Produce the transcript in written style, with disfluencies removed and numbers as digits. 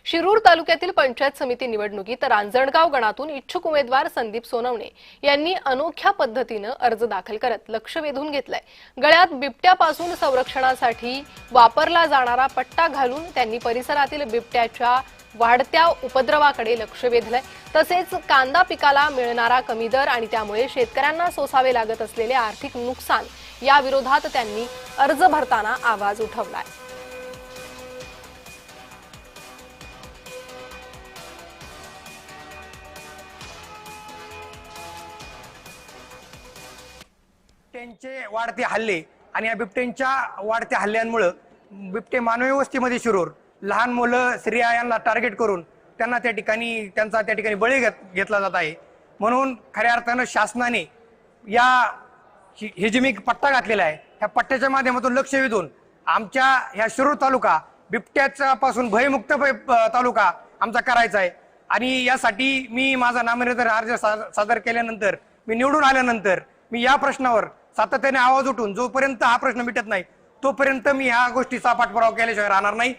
शिरूर तालुक्यातील पंचायत समिती निवडणुकीत रांजणगाव गणातून इच्छुक उमेदवार संदीप सोनवणे यांनी अनोख्या पद्धतीने अर्ज दाखल करत लक्ष वेधून घेतलंय। गळ्यात बिबट्यापासून संरक्षणासाठी वापरला जाणारा पट्टा घालून त्यांनी परिसरातील बिबट्याच्या वाढत्या उपद्रवाकडे लक्ष वेधलंय। तसेच कांदा पिकाला मिळणारा कमी दर आणि त्यामुळे शेतकऱ्यांना सोसावे लागत असलेले आर्थिक नुकसान या विरोधात त्यांनी अर्ज भरताना आवाज उठवलाय। बिबट्यांचे वाढते हल्ले आणि या बिबट्यांच्या वाढत्या हल्ल्यांमुळे बिबटे मानवी वस्तीमध्ये शिरूर लहान मुलं स्त्रिया यांना टार्गेट करून त्यांना त्यांचा त्या ठिकाणी बळी घेतला जात आहे। म्हणून खऱ्या अर्थानं शासनाने या हिजमिक पट्टा घातलेला आहे। ह्या पट्ट्याच्या माध्यमातून लक्ष वेधून आमच्या ह्या शिरूर तालुका बिबट्याच्या पासून भयमुक्त तालुका आमचा करायचा आहे। आणि यासाठी मी माझा नामनिर्देशन अर्ज सादर केल्यानंतर मी निवडून आल्यानंतर मी या प्रश्नावर सातत्याने आवाज उठून जोपर्यंत हा प्रश्न मिटत नाही तोपर्यंत मी ह्या गोष्टीचा पाठपुरावा केल्याशिवाय राहणार नाही।